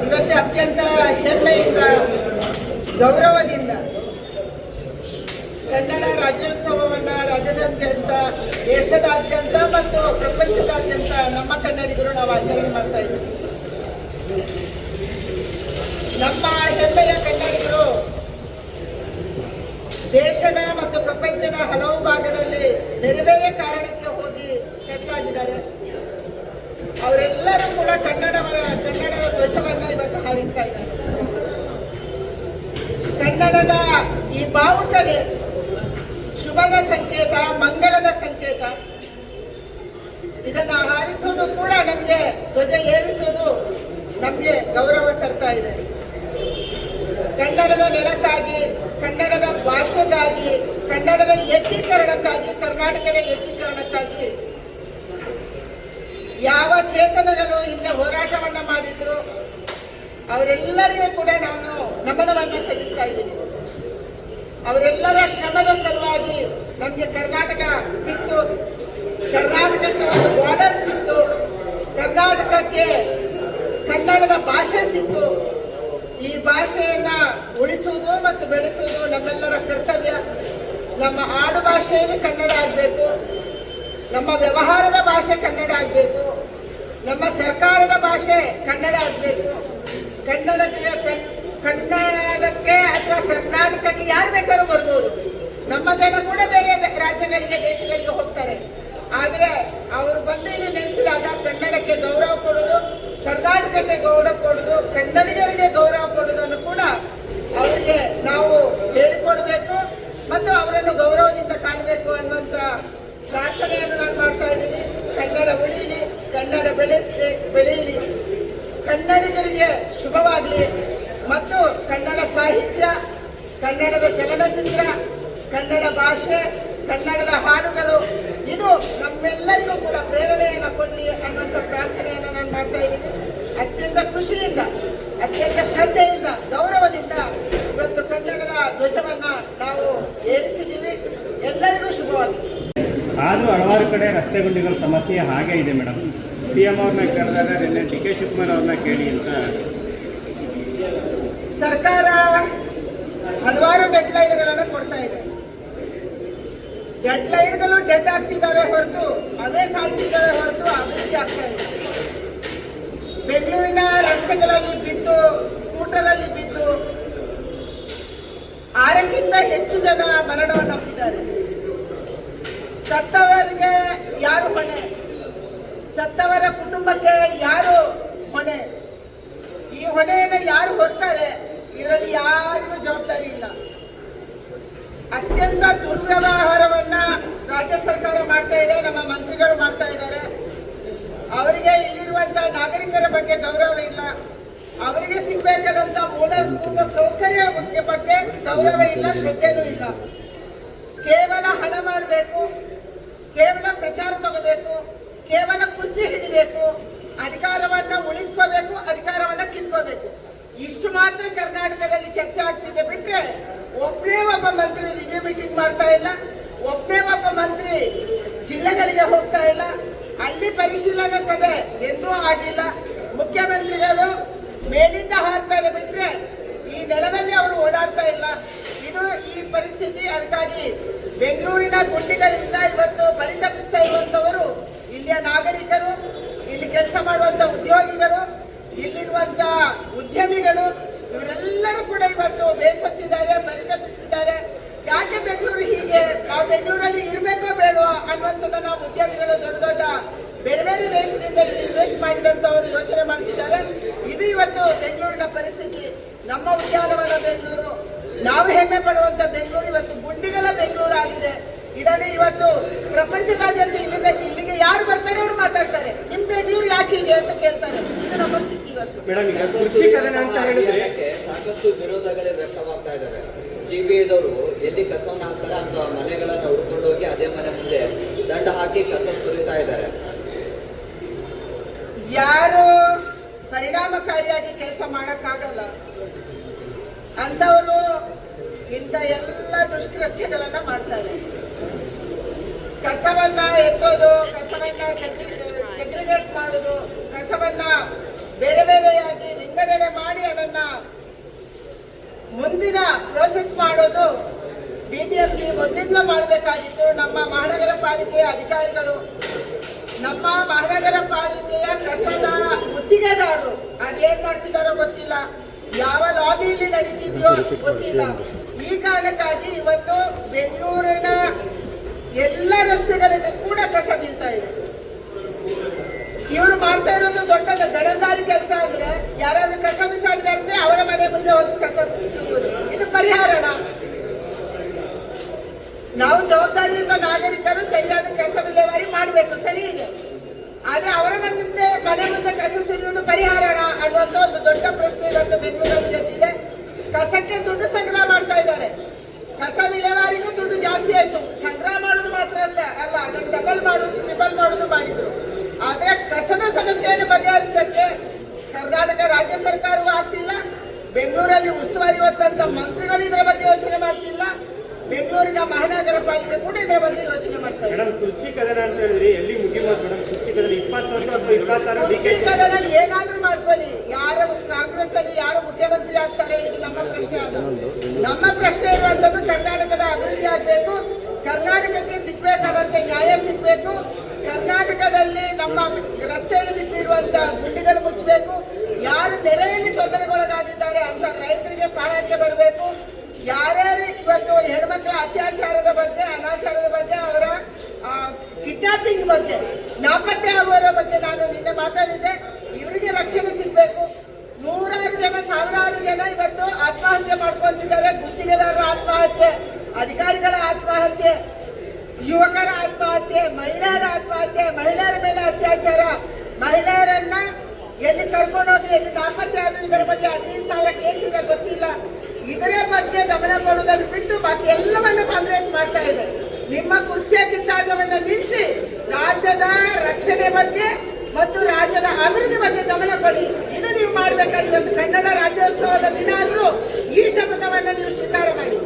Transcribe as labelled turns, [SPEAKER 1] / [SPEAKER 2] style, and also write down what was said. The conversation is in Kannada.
[SPEAKER 1] ಇವತ್ತು ಅತ್ಯಂತ ಹೆಮ್ಮೆಯಿಂದ ಗೌರವದಿಂದ ಕನ್ನಡ ರಾಜ್ಯೋತ್ಸವವನ್ನು ರಾಜ್ಯದಾದ್ಯಂತ, ದೇಶದಾದ್ಯಂತ ಮತ್ತು ಪ್ರಪಂಚದಾದ್ಯಂತ ನಮ್ಮ ಕನ್ನಡಿಗರು ನಾವು ಆಚರಣೆ ಮಾಡ್ತಾ ಇದ್ದೀವಿ. ನಮ್ಮ ಹೆಮ್ಮೆಯ ಕನ್ನಡಿಗರು ದೇಶದ ಮತ್ತು ಪ್ರಪಂಚದ ಹಲವು ಭಾಗದಲ್ಲಿ ಬೇರೆ ಬೇರೆ ಕಾರಣಕ್ಕೆ ಹೋಗಿ ಸೆಟ್ಲ್ ಆಗಿದ್ದಾರೆ. ಅವರೆಲ್ಲರೂ ಕೂಡ ಕನ್ನಡದ ಧ್ವಜವನ್ನು ಇವತ್ತು ಹಾರಿಸ್ತಾ ಇದ್ದಾರೆ. ಕನ್ನಡದ ಈ ಬಾವುಟನೆ ಶುಭದ ಸಂಕೇತ, ಮಂಗಳದ ಸಂಕೇತ. ಇದನ್ನ ಹಾರಿಸುವುದು ಕೂಡ ನಮಗೆ, ಧ್ವಜ ಏರಿಸುವುದು ನಮಗೆ ಗೌರವ ತರ್ತಾ ಇದೆ. ಕನ್ನಡದ ನೆಲಕ್ಕಾಗಿ, ಕನ್ನಡದ ಭಾಷೆಗಾಗಿ, ಕನ್ನಡದ ಏಕೀಕರಣಕ್ಕಾಗಿ, ಕರ್ನಾಟಕದ ಏಕೀಕರಣಕ್ಕಾಗಿ ಯಾವ ಚೇತನಗಳು ಹಿಂದೆ ಹೋರಾಟವನ್ನ ಮಾಡಿದ್ರು ಅವರೆಲ್ಲರಿಗೂ ಕೂಡ ನಾನು ನಮನವನ್ನು ಸಲ್ಲಿಸ್ತಾ ಇದ್ದೀನಿ. ಅವರೆಲ್ಲರ ಶ್ರಮದ ಸಲುವಾಗಿ ನಮಗೆ ಕರ್ನಾಟಕ ಸಿಕ್ತು, ಕರ್ನಾಟಕಕ್ಕೆ ಒಂದು ಬಾರ್ಡರ್ ಸಿಕ್ತು, ಕರ್ನಾಟಕಕ್ಕೆ ಕನ್ನಡದ ಭಾಷೆ ಸಿಕ್ತು. ಈ ಭಾಷೆಯನ್ನ ಉಳಿಸುವುದು ಮತ್ತು ಬೆಳೆಸುವುದು ನಮ್ಮೆಲ್ಲರ ಕರ್ತವ್ಯ. ನಮ್ಮ ಆಡು ಭಾಷೆಯಲ್ಲಿ ಕನ್ನಡ ಆಗಬೇಕು, ನಮ್ಮ ವ್ಯವಹಾರದ ಭಾಷೆ ಕನ್ನಡ ಆಗಬೇಕು, ನಮ್ಮ ಸರ್ಕಾರದ ಭಾಷೆ ಕನ್ನಡ ಆಗಬೇಕು. ಕನ್ನಡಕ್ಕೆ ಅಥವಾ ಕರ್ನಾಟಕಕ್ಕೆ ಯಾರು ಬೇಕಾದ್ರೂ ಬರ್ಬೋದು. ನಮ್ಮ ಜನ ಕೂಡ ಬೇರೆ ರಾಜ್ಯಗಳಿಗೆ, ದೇಶಗಳಿಗೆ ಹೋಗ್ತಾರೆ. ಆದರೆ ಅವರು ಬಂದು ಇಲ್ಲಿ ನೆಲೆಸಿದಾಗ ಕನ್ನಡಕ್ಕೆ ಗೌರವ ಕೊಡೋದು, ಕರ್ನಾಟಕಕ್ಕೆ ಗೌರವ ಕೊಡೋದು, ಕನ್ನಡಿಗರಿಗೆ ಗೌರವ ಕೊಡೋದನ್ನು ಕೂಡ ಅವರಿಗೆ ನಾವು ಹೇಳಿಕೊಡ್ಬೇಕು ಮತ್ತು ಅವರನ್ನು ಗೌರವದಿಂದ ಕಾಣಬೇಕು ಅನ್ನುವಂಥ ಪ್ರಾರ್ಥನೆಯನ್ನು ನಾನು ಮಾಡ್ತಾ ಇದ್ದೀನಿ. ಕನ್ನಡ ಉಳಿಯಲಿ, ಕನ್ನಡ ಬೆಳೆಯಲಿ, ಕನ್ನಡಿಗರಿಗೆ ಶುಭವಾಗಲಿ ಮತ್ತು ಕನ್ನಡ ಸಾಹಿತ್ಯ, ಕನ್ನಡದ ಚಲನಚಿತ್ರ, ಕನ್ನಡ ಭಾಷೆ, ಕನ್ನಡದ ಹಾಡುಗಳು ಇದು ನಮ್ಮೆಲ್ಲರಿಗೂ ಕೂಡ ಪ್ರೇರಣೆಯನ್ನು ಕೊಡಲಿ ಅನ್ನುವಂಥ ಪ್ರಾರ್ಥನೆಯನ್ನು ನಾನು ಮಾಡ್ತಾ ಇದ್ದೀನಿ. ಅತ್ಯಂತ ಖುಷಿಯಿಂದ, ಅತ್ಯಂತ ಶ್ರದ್ಧೆಯಿಂದ, ಗೌರವದಿಂದ ಇವತ್ತು ಕನ್ನಡದ ಧ್ವಜವನ್ನು ನಾವು ಏರಿಸಿದ್ದೀವಿ. ಎಲ್ಲರಿಗೂ ಶುಭವಾಗಲಿ.
[SPEAKER 2] ಆದರೂ ಹಲವಾರು ಕಡೆ ರಸ್ತೆ ಗುಂಡಿಗಳ ಸಮಸ್ಯೆ ಹಾಗೆ ಇದೆ ಮೇಡಮ್. CM ಅವ್ರನ್ನ ಕೇಳಿದಾಗ ನಿನ್ನೆ DK ಶಿವಕುಮಾರ್ ಅವ್ರನ್ನ ಕೇಳಿ ಅಂತ
[SPEAKER 1] ಸರ್ಕಾರ ಹಲವಾರು ಡೆಡ್ಲೈನ್ಗಳನ್ನು ಕೊಡ್ತಾ ಇದೆ. ಡೆಡ್ಲೈನ್ಗಳು ಡೆಡ್ ಆಗ್ತಿದ್ದಾವೆ ಹೊರತು, ಅವೇ ಸಾಯ್ತಿದ್ದಾವೆ ಹೊರತು ಅಭಿವೃದ್ಧಿ ಆಗ್ತಾ ಇದೆ. ಬೆಂಗಳೂರಿನ ರಸ್ತೆಗಳಲ್ಲಿ ಬಿದ್ದು, ಸ್ಕೂಟರಲ್ಲಿ ಬಿದ್ದು 6ಕ್ಕಿಂತ ಹೆಚ್ಚು ಜನ ಮರಣವನ್ನಪ್ಪಿದ್ದಾರೆ. ಸತ್ತವರಿಗೆ ಯಾರು ಹೊಣೆ? ಸತ್ತವರ ಕುಟುಂಬಕ್ಕೆ ಯಾರು ಹೊಣೆ? ಈ ಹೊಣೆಯನ್ನು ಯಾರು ಹೊರ್ತಾರೆ? ಇದರಲ್ಲಿ ಯಾರಿಗೂ ಜವಾಬ್ದಾರಿ ಇಲ್ಲ. ಅತ್ಯಂತ ದುರ್ವ್ಯವಹಾರವನ್ನ ರಾಜ್ಯ ಸರ್ಕಾರ ಮಾಡ್ತಾ ಇದೆ, ನಮ್ಮ ಮಂತ್ರಿಗಳು ಮಾಡ್ತಾ ಇದ್ದಾರೆ. ಅವರಿಗೆ ಇಲ್ಲಿರುವಂತಹ ನಾಗರಿಕರ ಬಗ್ಗೆ ಗೌರವ ಇಲ್ಲ, ಅವರಿಗೆ ಸಿಗಬೇಕಾದಂತ ಮೂಲಭೂತ ಸೌಕರ್ಯ ಬಗ್ಗೆ ಗೌರವ ಇಲ್ಲ, ಶ್ರದ್ಧೆನೂ ಇಲ್ಲ. ಕೇವಲ ಹಣ ಮಾಡಬೇಕು, ಕೇವಲ ಪ್ರಚಾರ ತಗೋಬೇಕು, ಕೇವಲ ಕುರ್ಚಿ ಹಿಡಿಬೇಕು, ಅಧಿಕಾರವನ್ನ ಉಳಿಸ್ಕೋಬೇಕು, ಅಧಿಕಾರವನ್ನ ಕಿತ್ಕೋಬೇಕು. ಇಷ್ಟು ಮಾತ್ರ ಕರ್ನಾಟಕದಲ್ಲಿ ಚರ್ಚೆ ಆಗ್ತಿದೆ ಬಿಟ್ರೆ ಒಬ್ಬನೇ ಒಬ್ಬ ಮಂತ್ರಿ ರಿವ್ಯೂ ಮೀಟಿಂಗ್ ಮಾಡ್ತಾ ಇಲ್ಲ, ಒಬ್ಬನೇ ಒಬ್ಬ ಮಂತ್ರಿ ಜಿಲ್ಲೆಗಳಿಗೆ ಹೋಗ್ತಾ ಇಲ್ಲ, ಅಲ್ಲಿ ಪರಿಶೀಲನಾ ಸಭೆ ಎಂದೂ ಆಗಿಲ್ಲ. ಮುಖ್ಯಮಂತ್ರಿಗಳು ಮೇಲಿಂದ ಹಾರ್ತಾರೆ ಬಿಟ್ರೆ ಈ ನೆಲದಲ್ಲಿ ಅವರು ಓಡಾಡ್ತಾ ಇಲ್ಲ. ಇದು ಈ ಪರಿಸ್ಥಿತಿ. ಅದಕ್ಕಾಗಿ ಬೆಂಗಳೂರಿನ ಗುಂಡಿಗಳಿಂದ ಇವತ್ತು ಪರಿತಪಿಸ್ತಾ ಇರುವಂತವರು ಇಲ್ಲಿಯ ನಾಗರಿಕರು, ಇಲ್ಲಿ ಕೆಲಸ ಮಾಡುವಂತ ಉದ್ಯೋಗಿಗಳು, ಇಲ್ಲಿರುವಂತ ಉದ್ಯಮಿಗಳು, ಇವರೆಲ್ಲರೂ ಕೂಡ ಇವತ್ತು ಬೇಸತ್ತಿದ್ದಾರೆ, ಪರಿತಪಿಸಿದ್ದಾರೆ. ಯಾಕೆ ಬೆಂಗಳೂರು ಹೀಗೆ? ನಾವು ಬೆಂಗಳೂರಲ್ಲಿ ಇರಬೇಕೋ ಬೇಡವಾ ಅನ್ನುವಂಥದ್ದನ್ನ ಉದ್ಯಮಿಗಳು ದೊಡ್ಡ ದೊಡ್ಡ ಬೇರೆ ಬೇರೆ ದೇಶದಿಂದ ಇಲ್ಲಿ ಇನ್ವೆಸ್ಟ್ ಮಾಡಿದಂಥವರು ಯೋಚನೆ ಮಾಡ್ತಿದ್ದಾರೆ. ಇದು ಇವತ್ತು ಬೆಂಗಳೂರಿನ ಪರಿಸ್ಥಿತಿ. ನಮ್ಮ ಉದ್ಯಾನವನ ಬೆಂಗಳೂರು, ನಾವು ಹೆಮ್ಮೆ ಪಡುವಂತ ಬೆಂಗಳೂರು ಇವತ್ತು ಗುಂಡಿಗಳ ಬೆಂಗಳೂರು ಆಗಿದೆ. ಇದನ್ನೇ ಇವತ್ತು ಪ್ರಪಂಚದಾದ್ಯಂತ ಇಲ್ಲಿಗೆ ಯಾರು ಬರ್ತಾರೆ ಅವರು ಮಾತಾಡ್ತಾರೆ, ನಿಮ್ ಬೆಂಗಳೂರು ಯಾಕೆ ಇದೆ ಅಂತ ಕೇಳ್ತಾರೆ. ಇದು ನಮ್ಮ ಸ್ಥಿತಿ ಇವತ್ತು.
[SPEAKER 3] ಸಾಕಷ್ಟು ವಿರೋಧಗಳೇ ವ್ಯಕ್ತವಾಗ್ತಾ ಇದ್ದಾರೆ. GBAದವರು ಎಲ್ಲಿ ಕಸವನ್ನು ಹಾಕ್ತಾರೆ ಅಂತ ಮನೆಗಳನ್ನ ಹುಡ್ಕೊಂಡು ಹೋಗಿ ಅದೇ ಮನೆ ಮುಂದೆ ದಂಡ ಹಾಕಿ ಕಸ ಸುರಿತಾ ಇದ್ದಾರೆ.
[SPEAKER 1] ಯಾರು ಪರಿಣಾಮಕಾರಿಯಾಗಿ ಕೆಲಸ ಮಾಡಕ್ಕಾಗಲ್ಲ ಅಂತವರು ಇಂಥ ಎಲ್ಲ ದುಷ್ಕೃತ್ಯಗಳನ್ನ ಮಾಡ್ತಾರೆ. ಕಸವನ್ನ ಎತ್ತೋದು, ಕಸವನ್ನ ಸೆಗ್ರಿಗೇಟ್ ಮಾಡೋದು, ಕಸವನ್ನ ಬೇರೆ ಬೇರೆಯಾಗಿ ವಿಂಗಡಣೆ ಮಾಡಿ ಮುಂದಿನ ಪ್ರೋಸೆಸ್ ಮಾಡೋದು ಬಿಬಿಎಂಪಿ ಮೊದಲಿಂದ ಮಾಡಬೇಕಾಗಿತ್ತು. ನಮ್ಮ ಮಹಾನಗರ ಪಾಲಿಕೆಯ ಅಧಿಕಾರಿಗಳು, ನಮ್ಮ ಮಹಾನಗರ ಪಾಲಿಕೆಯ ಕಸದ ಗುತ್ತಿಗೆದಾರರು ಅದೇನ್ ಮಾಡ್ತಿದಾರೋ ಗೊತ್ತಿಲ್ಲ, ಯಾವ ಲಾಬಿಯಲ್ಲಿ ನಡೀತಿದೆಯೋ ಗೊತ್ತಿಲ್ಲ. ಈ ಕಾರಣಕ್ಕಾಗಿ ಇವತ್ತು ಬೆಂಗಳೂರಿನ ಎಲ್ಲ ರಸ್ತೆಗಳಿಗೂ ಕೂಡ ಕಸ ನಿಲ್ತಾ ಇದೆ. ಇವರು ಮಾಡ್ತಾ ಇರೋದು ದೊಡ್ಡ ಜವಾಬ್ದಾರಿ ಕೆಲಸ ಅಂದ್ರೆ, ಯಾರಾದ್ರೂ ಕಸ ಬಿಸಾಡಿದ್ರೆ ಅವರ ಮನೆ ಮುಂದೆ ಒಂದು ಕಸ ಸುರಿಯುವುದು, ಇದು ಪರಿಹಾರಣ? ನಾವು ಜವಾಬ್ದಾರಿಯುತ ನಾಗರಿಕರು ಸರಿಯಾದ ಕಸ ವಿಲೇವಾರಿ ಮಾಡಬೇಕು, ಸರಿ ಇದೆ. ಆದ್ರೆ ಅವರ ಮನೆ ಮುಂದೆ ಕಸ ಸುರಿಯುವುದು ಪರಿಹಾರಣ ಅನ್ನುವಂತ ಒಂದು ದೊಡ್ಡ ಪ್ರಶ್ನೆ ಇವತ್ತು ಬೆಂಗಳೂರಲ್ಲಿ ಎದ್ದಿದೆ. ಕಸಕ್ಕೆ ದುಡ್ಡು ಸಂಗ್ರಹ ಮಾಡ್ತಾ ಇದ್ದಾರೆ, ಕಸ ವಿಲೇವಾರಿಗೂ ದುಡ್ಡು ಜಾಸ್ತಿ ಆಯ್ತು. ಸಂಗ್ರಹ ಮಾಡೋದು ಮಾತ್ರ ಅಂತ ಅಲ್ಲ, ಅದನ್ನು ಡಬಲ್ ಮಾಡೋದು, ಟ್ರಿಬಲ್ ಮಾಡೋದು ಮಾಡಿದ್ರು. ಆದ್ರೆ ಕಸದ ಸಮಸ್ಯೆಯನ್ನು ಬಗೆಹರಿಸಕ್ಕೆ ಕರ್ನಾಟಕ ರಾಜ್ಯ ಸರ್ಕಾರವೂ ಆಗ್ತಿಲ್ಲ, ಬೆಂಗಳೂರಲ್ಲಿ ಉಸ್ತುವಾರಿ ಹೊತ್ತಂತ ಮಂತ್ರಿಗಳು ಇದರ ಬಗ್ಗೆ ಯೋಚನೆ ಮಾಡ್ತಿಲ್ಲ, ಬೆಂಗಳೂರಿನ ಮಹಾನಗರ ಪಾಲಿಕೆ ಕೂಡ ಇದರ ಬಗ್ಗೆ ಯೋಚನೆ ಮಾಡ್ತಾರೆ.
[SPEAKER 2] ಮೇಡಮ್, ಕುರ್ಚಿ ಕದನ ಅಂತ ಹೇಳಿದ್ರಿ, ಎಲ್ಲಿ ಮುಗಿಬೋದು ಮೇಡಮ್? ಕುರ್ಚಿ ಕದನ 21 ಅಥವಾ 26
[SPEAKER 1] ಕುರ್ಚಿ ಕದನ ಏನಾದ್ರೂ ಮಾಡ್ಕೊಳ್ಳಿ, ಯಾರು ಕಾಂಗ್ರೆಸ್ ಅಲ್ಲಿ ಯಾರು ಮುಖ್ಯಮಂತ್ರಿ ಆಗ್ತಾರೆ ಇದು ನಮ್ಮ ಪ್ರಶ್ನೆ ಅಲ್ಲ. ನಮ್ಮ ಪ್ರಶ್ನೆ ಇರುವಂತದ್ದು ಕರ್ನಾಟಕದ ಅಭಿವೃದ್ಧಿ ಆಗ್ಬೇಕು, ಕರ್ನಾಟಕಕ್ಕೆ ಸಿಗ್ಬೇಕಾದಂತೆ ನ್ಯಾಯ ಸಿಗ್ಬೇಕು, ಕರ್ನಾಟಕದಲ್ಲಿ ನಮ್ಮ ರಸ್ತೆಯಲ್ಲಿ ಬಿದ್ದಿರುವಂತ ಗುಂಡಿಗಳು ಮುಚ್ಚಬೇಕು, ಯಾರು ನೆರೆಯಲ್ಲಿ ತೊಂದರೆಗೊಳಗಾಗಿದ್ದಾರೆ ಅಂತ ರೈತರಿಗೆ ಸಹಾಯಕ್ಕೆ ಬರಬೇಕು. ಯಾರ್ಯಾರು ಇವತ್ತು ಹೆಣ್ಮಕ್ಳ ಅತ್ಯಾಚಾರದ ಬಗ್ಗೆ, ಅನಾಚಾರದ ಬಗ್ಗೆ, ಅವರ ಕಿಡ್ನಾಪಿಂಗ್ ಬಗ್ಗೆ, ನಾಪತ್ತೆ ಆಗುವವರ ಬಗ್ಗೆ ನಾನು ನಿನ್ನೆ ಮಾತಾಡಿದ್ದೆ. ಇವರಿಗೆ ರಕ್ಷಣೆ ಸಿಗ್ಬೇಕು. ನೂರಾರು ಜನ, ಸಾವಿರಾರು ಜನ ಇವತ್ತು ಆತ್ಮಹತ್ಯೆ ಮಾಡ್ಕೊಂತಿದ್ದಾರೆ. ಗುತ್ತಿಗೆದಾರರ ಆತ್ಮಹತ್ಯೆ, ಅಧಿಕಾರಿಗಳ ಆತ್ಮಹತ್ಯೆ, ಯುವಕರ ಆತ್ಮಹತ್ಯೆ, ಮಹಿಳೆಯರ ಆತ್ಮಹತ್ಯೆ, ಮಹಿಳೆಯರ ಮೇಲೆ ಅತ್ಯಾಚಾರ, ಮಹಿಳೆಯರನ್ನ ಎಲ್ಲಿ ಕರ್ಕೊಂಡೋಗಿ ಎಲ್ಲಿ ನಾಪತ್ತೆ ಆದ್ರೂ ಇದರ ಬಗ್ಗೆ 15,000 ಕೇಸ್ ಇದೆ, ಗೊತ್ತಿಲ್ಲ. ಇದರ ಬಗ್ಗೆ ಗಮನ ಕೊಡುವುದನ್ನು ಬಿಟ್ಟು ಬಾಕಿ ಎಲ್ಲವನ್ನ ಕಾಂಗ್ರೆಸ್ ಮಾಡ್ತಾ ಇದೆ. ನಿಮ್ಮ ಕುರ್ಚಿಯ ಕಿತ್ತಾಟವನ್ನ ನಿಲ್ಲಿಸಿ ರಾಜ್ಯದ ರಕ್ಷಣೆ ಬಗ್ಗೆ ಮತ್ತು ರಾಜ್ಯದ ಅಭಿವೃದ್ಧಿ ಬಗ್ಗೆ ಗಮನ ಕೊಡಿ. ಇದು ನೀವು ಮಾಡಬೇಕಾಗಿ. ಇವತ್ತು ಕನ್ನಡ ರಾಜ್ಯೋತ್ಸವದ ದಿನ ಆದ್ರೂ ಈ ಶಪಥವನ್ನ ನೀವು ಸ್ವೀಕಾರ ಮಾಡಿ.